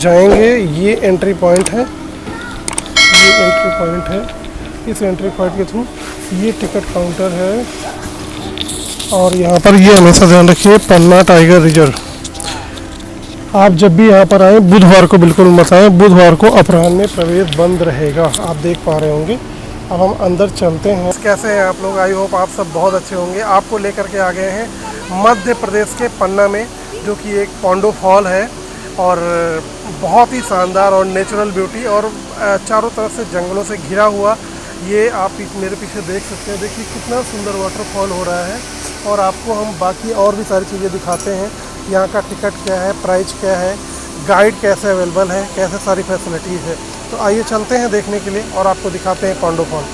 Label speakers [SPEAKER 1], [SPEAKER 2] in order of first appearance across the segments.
[SPEAKER 1] जाएंगे। ये entry point है, ये एंट्री पॉइंट है। इस एंट्री पॉइंट के थ्रू ये टिकट काउंटर है। और यहाँ पर ये हमेशा ध्यान रखिए, पन्ना टाइगर रिजर्व। आप जब भी यहाँ पर आएँ बुधवार को बिल्कुल मत आएँ, बुधवार को अपराह्न में प्रवेश बंद रहेगा। आप देख पा रहे होंगे। अब हम अंदर चलते हैं। कैसे हैं आप लोग? आई होप आप सब बहुत अच्छे होंगे। आपको लेकर के आ गए हैं मध्य प्रदेश के पन्ना में, जो कि एक पांडव फॉल है और बहुत ही शानदार और नेचुरल ब्यूटी और चारों तरफ से जंगलों से घिरा हुआ। ये आप मेरे पीछे देख सकते हैं। देखिए कितना सुंदर वाटरफॉल हो रहा है। और आपको हम बाकी और भी सारी चीज़ें दिखाते हैं। यहाँ का टिकट क्या है, प्राइस क्या है, गाइड कैसे अवेलेबल है, कैसे सारी फैसिलिटीज़ है। तो आइए चलते हैं देखने के लिए और आपको दिखाते हैं पांडव फॉल।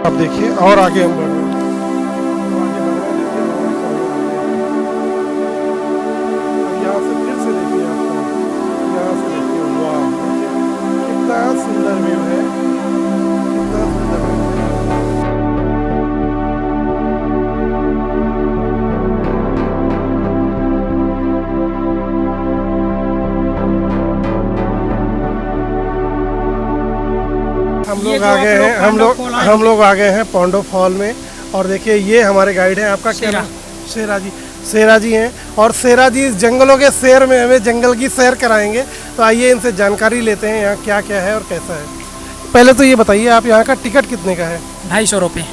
[SPEAKER 1] आप देखिए और आगे हम बढ़ रहे हैं। यहाँ से फिर से देखिए, आपको यहाँ से देखिए, वाह कितना सुंदर व्यू है, कितना सुंदर व्यू है। हम लोग आ गए हैं पांडव फॉल में। और देखिए ये हमारे गाइड हैं। आपका क्या नाम? शेरा जी। शेरा जी हैं और शेरा जी इस जंगलों के सैर में हमें जंगल की सैर कराएंगे। तो आइए इनसे जानकारी लेते हैं यहाँ क्या क्या है और कैसा है। पहले तो ये बताइए, आप यहाँ का टिकट कितने का है?
[SPEAKER 2] 250 रुपये।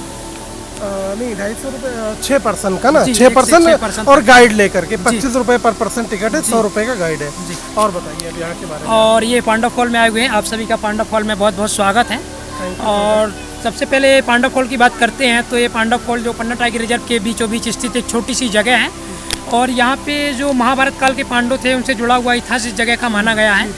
[SPEAKER 1] नहीं 250 रुपये 6 पर्सन का ना, 6 पर्सन और गाइड लेकर के 25 रुपये पर पर्सन टिकट है, 100 रुपये का गाइड है। और बताइए अब यहाँ के बारे में।
[SPEAKER 2] और ये पांडव फॉल में आए हुए हैं, आप सभी का पांडव फॉल में बहुत बहुत स्वागत है। और सबसे पहले पांडव फॉल की बात करते हैं तो ये पांडव फॉल जो पन्ना टाइगर रिजर्व के बीचों बीच स्थित एक छोटी सी जगह है। और यहाँ पे जो महाभारत काल के पांडव थे उनसे जुड़ा हुआ इतिहास इस जगह का माना गया है।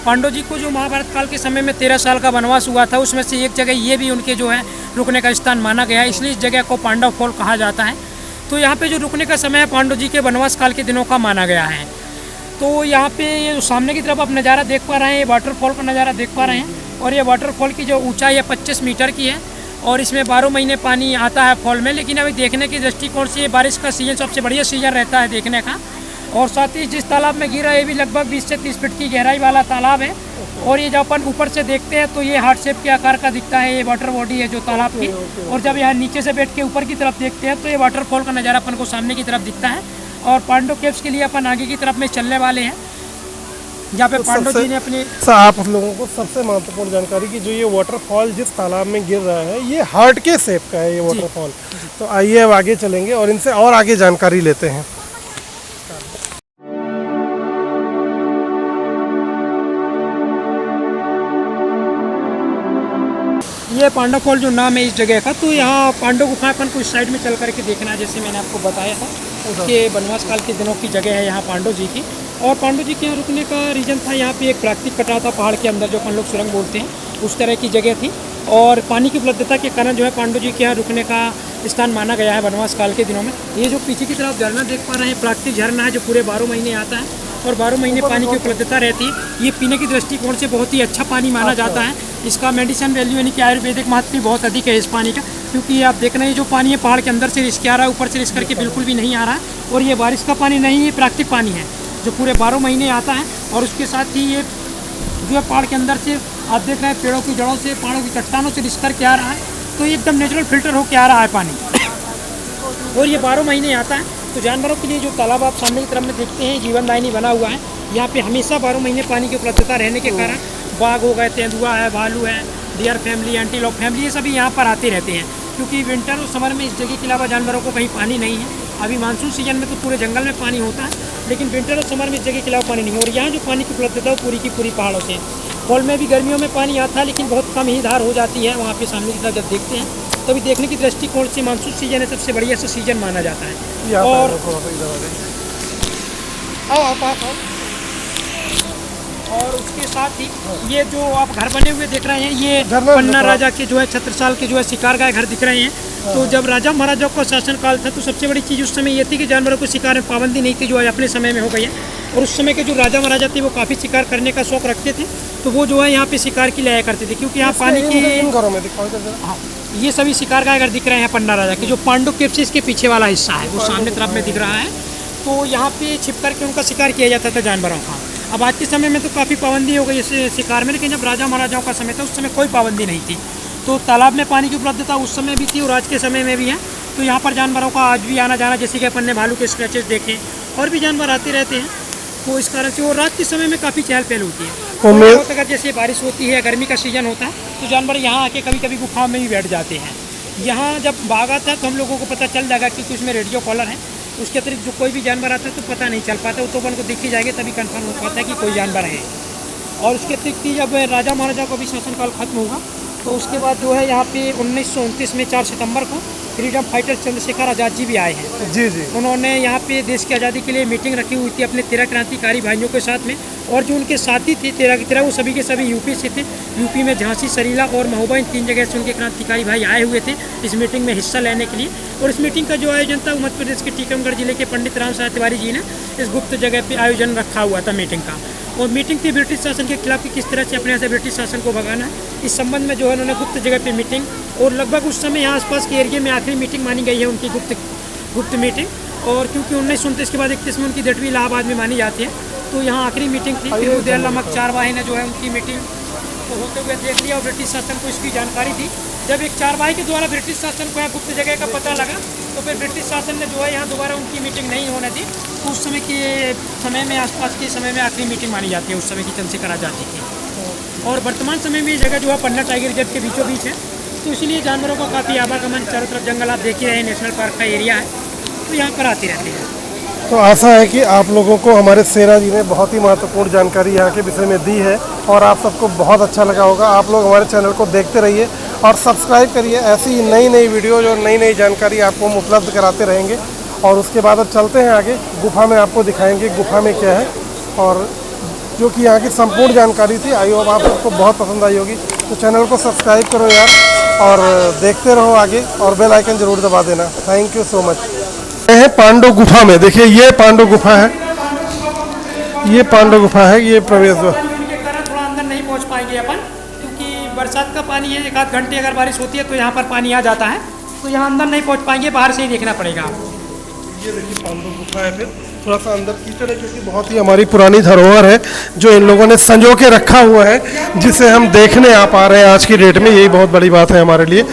[SPEAKER 2] पांडव जी को जो महाभारत काल के समय में 13 साल का वनवास हुआ था, उसमें से एक जगह ये भी उनके जो है रुकने का स्थान माना गया है, इसलिए इस जगह को पांडव फॉल कहा जाता है। तो यहाँ पे जो रुकने का समय है पांडव जी के वनवास काल के दिनों का माना गया है। तो यहाँ पे ये सामने की तरफ आप नज़ारा देख पा रहे हैं, वाटरफॉल का नज़ारा देख पा रहे हैं। और ये वाटरफॉल की जो ऊंचाई है 25 मीटर की है और इसमें 12 महीने पानी आता है फॉल में। लेकिन अभी देखने के दृष्टिकोण से बारिश का सीजन सबसे बढ़िया सीजन रहता है देखने का। और साथ ही जिस तालाब में गिरा ये भी लगभग 20 से 30 फीट की गहराई वाला तालाब है। और ये जब अपन ऊपर से देखते हैं तो ये हार्ट शेप के आकार का दिखता है, ये वाटर बॉडी है जो तालाब की। और जब यहाँ नीचे से बैठ के ऊपर की तरफ देखते हैं तो ये वाटरफॉल का नज़ारा अपन को सामने की तरफ दिखता है। और पांडव केव्स के लिए अपन आगे की तरफ में चलने वाले हैं, जहाँ पे पांडव जी ने अपने
[SPEAKER 1] आप लोगों को सबसे महत्वपूर्ण जानकारी कि जो ये वाटरफॉल जिस तालाब में गिर रहा है ये हार्ट के शेप का है ये वाटरफॉल। तो आइए अब आगे चलेंगे और इनसे और आगे जानकारी लेते हैं।
[SPEAKER 2] ये पांडव फॉल जो नाम है इस जगह का, तो यहाँ पांडव गुफा अपन को इस साइड में चल करके देखना है, जैसे मैंने आपको बताया था कि वनवास काल के दिनों की जगह है यहाँ पांडव जी की। और पांडव जी के यहाँ रुकने का रीजन था, यहाँ पे एक प्राकृतिक कटाव था पहाड़ के अंदर जो अपन लोग सुरंग बोलते हैं, उस तरह की जगह थी। और पानी की उपलब्धता के कारण जो है पांडव जी के यहाँ रुकने का स्थान माना गया है वनवास काल के दिनों में। ये जो पीछे की तरफ झरना देख पा रहे हैं, प्राकृतिक झरना है जो पूरे 12 महीने आता है और 12 महीने पानी की उपलब्धता रहती है। ये पीने की दृष्टिकोण से बहुत ही अच्छा पानी माना जाता है। इसका मेडिसिन वैल्यू यानी कि आयुर्वेदिक महत्व भी बहुत अधिक है इस पानी का, क्योंकि ये आप देख रहे हैं जो पानी है पहाड़ के अंदर से रिसके आ रहा है, ऊपर से रिस करके बिल्कुल भी नहीं आ रहा है। और ये बारिश का पानी नहीं, ये प्राकृतिक पानी है जो पूरे 12 महीने आता है। और उसके साथ ही ये जो है पहाड़ के अंदर से आप देख रहे हैं पेड़ों की जड़ों से, पहाड़ों की चट्टानों से रिस करके आ रहा है, तो ये एकदम नेचुरल फिल्टर होकर आ रहा है पानी। और ये 12 महीने आता है। तो जानवरों के लिए जो तालाब आप सामने की तरफ में देखते हैं जीवनदायिनी बना हुआ है, यहाँ पे हमेशा 12 महीने पानी की उपलब्धता रहने के कारण बाघ हो गए, तेंदुआ है, भालू है, डियर फैमिली, एंटीलोप फैमिली, ये सभी यहाँ पर आते रहते हैं। क्योंकि विंटर और समर में इस जगह के अलावा जानवरों को कहीं पानी नहीं है। अभी मानसून सीजन में तो पूरे जंगल में पानी होता है, लेकिन विंटर और समर में इस जगह के अलावा पानी नहीं है। और यहाँ जो पानी की उपलब्धता है पूरी की पूरी पहाड़ों से। फॉल में भी गर्मियों में पानी आता है, लेकिन बहुत कम ही धार हो जाती है। वहाँ पे सामने की तरफ जब देखते हैं तभी देखने की दृष्टिकोण से मानसून सीजन है सबसे बढ़िया सा सीजन माना जाता है। और उसके साथ ही ये जो आप घर बने हुए देख रहे हैं, ये पन्ना राजा के जो है छत्रसाल के जो है शिकार गाय घर दिख रहे हैं। तो जब राजा महाराजाओं का शासनकाल था तो सबसे बड़ी चीज़ उस समय ये थी कि जानवरों को शिकार में पाबंदी नहीं थी, जो आज अपने समय में हो गई है। और उस समय के जो राजा महाराजा थे वो काफ़ी शिकार करने का शौक रखते थे, तो वो जो है यहाँ पे शिकार की लाया करते थे, क्योंकि यहाँ पानी की। हाँ, ये सभी शिकार गाय घर दिख रहे हैं पन्ना राजा के, जो पांडु केव से इसके पीछे वाला हिस्सा है वो सामने तरफ में दिख रहा है। तो यहाँ पे छिप करके उनका शिकार किया जाता था जानवरों का। अब आज के समय में तो काफ़ी पाबंदी हो गई इस शिकार में, लेकिन जब राजा महाराजाओं का समय था उस समय कोई पाबंदी नहीं थी। तो तालाब में पानी की उपलब्धता उस समय भी थी और आज के समय में भी है। तो यहाँ पर जानवरों का आज भी आना जाना, जैसे कि अपन ने भालू के स्क्रैचेस देखे, और भी जानवर आते रहते हैं। तो इस कारण से और रात के समय में काफ़ी चहल पहल होती है। और अगर जैसे बारिश होती है, गर्मी का सीजन होता है, तो जानवर यहाँ आके कभी कभी गुफाओं में भी बैठ जाते हैं। यहाँ जब बाघ आता है तो हम लोगों को पता चल जाएगा, क्योंकि उसमें रेडियो कॉलर है। उसके अतिरिक्त जो कोई भी जानवर आता है तो पता नहीं चल पाता, तो अपन को दिख ही जाएगा, तभी कंफर्म हो पाता है कि कोई जानवर है। और उसके अतिरिक्त जब राजा महाराजा का भी शासनकाल खत्म होगा तो उसके बाद जो है यहाँ पे 1929 में 4 सितंबर को फ्रीडम फाइटर चंद्रशेखर आज़ाद जी भी आए हैं। जी जी। उन्होंने यहाँ पे देश की आज़ादी के लिए मीटिंग रखी हुई थी अपने 13 क्रांतिकारी भाइयों के साथ में, और जो उनके साथी थे 13 की तरह वो सभी के सभी यूपी से थे। यूपी में झांसी, सरीला और महोबा, इन 3 जगह से उनके क्रांतिकारी भाई आए हुए थे इस मीटिंग में हिस्सा लेने के लिए। और इस मीटिंग का जो आयोजन था मध्य प्रदेश के टीकमगढ़ जिले के पंडित राम साहब तिवारी जी ने इस गुप्त जगह पर आयोजन रखा हुआ था मीटिंग का। और मीटिंग थी ब्रिटिश शासन के खिलाफ कि किस तरह से अपने यहाँ से ब्रिटिश शासन को भगाना है, इस संबंध में जो है उन्होंने गुप्त जगह पे मीटिंग, और लगभग उस समय यहाँ आसपास के एरिया में आखिरी मीटिंग मानी गई है उनकी गुप्त मीटिंग। और क्योंकि 1929 के बाद 31 में उनकी 10वीं इलाहाबाद में मानी जाती है, तो यहाँ आखिरी मीटिंग थी। फिर उदयन नमक चारवाही ने जो है उनकी मीटिंग को होते हुए देख लिया और ब्रिटिश शासन को इसकी जानकारी दी। जब एक चारवाही के द्वारा ब्रिटिश शासन को यहाँ गुप्त जगह का पता लगा, तो फिर ब्रिटिश शासन ने जो है यहाँ दोबारा उनकी मीटिंग नहीं होने दी। तो उस समय के समय में, आसपास के समय में आखिरी मीटिंग मानी जाती है उस समय की चंद्रशेखर आज़ाद जी की। और वर्तमान समय में ये जगह जो है पन्ना टाइगर रिजर्व के बीचों बीच है, तो इसलिए जानवरों का काफ़ी आवागमन, चारों तरफ जंगल आप देख ही रहे हैं, नेशनल पार्क का एरिया है, तो यहाँ पर आती रहती है।
[SPEAKER 1] तो आशा है कि आप लोगों को हमारे सेरा जी ने बहुत ही महत्वपूर्ण जानकारी यहाँ के विषय में दी है और आप सबको बहुत अच्छा लगा होगा। आप लोग हमारे चैनल को देखते रहिए और सब्सक्राइब करिए। ऐसी ही नई नई वीडियोज़ और नई नई जानकारी आपको हम उपलब्ध कराते रहेंगे। और उसके बाद अब चलते हैं आगे, गुफा में आपको दिखाएंगे गुफा में क्या है, और जो कि यहाँ की संपूर्ण जानकारी थी। आई होप आप सबको बहुत पसंद आई होगी। तो चैनल को सब्सक्राइब करो यार, और देखते रहो आगे, और बेल आइकन ज़रूर दबा देना। Thank you so much. है पांडव गुफा में, देखिए ये पांडव गुफा है, ये पांडव गुफा है, ये प्रवेश द्वार।
[SPEAKER 2] थोड़ा अंदर नहीं पहुंच पाएंगे अपन, क्योंकि बरसात का पानी है, 1 आध घंटे अगर बारिश होती है तो यहाँ पर पानी आ जाता है, तो यहाँ अंदर नहीं पहुंच पाएंगे, बाहर से ही देखना पड़ेगा।
[SPEAKER 1] ये देखिए पांडव गुफा है, फिर थोड़ा सा अंदर कीचड़ है, क्योंकि बहुत ही हमारी पुरानी धरोहर है जो इन लोगों ने संजो के रखा हुआ है, जिसे हम देखने आ पा रहे हैं आज की डेट में। यही बहुत बड़ी बात है हमारे लिए।